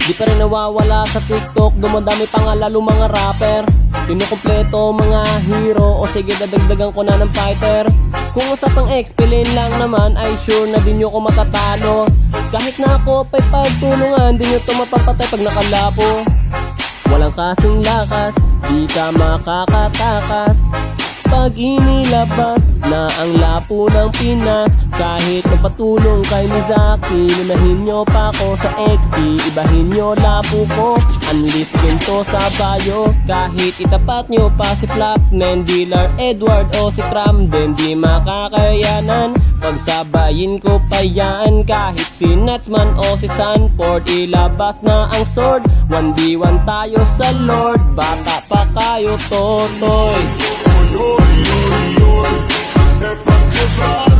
Di pa rin nawawala sa TikTok, dumadami pa nga lalo mga rapper. Kinukumpleto mga hero, o sige dadagdagan ko na ng fighter. Kung usapang explain lang naman ay sure na di nyo ko matatalo. Kahit na ako pa'y pagtulungan, di nyo to mapapatay pag nakalapo. Walang kasing lakas, di ka makakatakas pag inilabas na ang lapo ng Pinas. Kahit magpatulong kay Mizaki, lunahin nyo pa ako sa XP, ibahin nyo lapo ko, unleash ginto sa bayo. Kahit itapat nyo pa si Flapman, Dealer, Edward o si Cramden, di makakayanan. Pagsabayin ko pa yan, kahit si Natsman o si Sanford, ilabas na ang sword. 1v1 tayo sa Lord, bata pa kayo, Totoy. Oy, oy, oy, oy,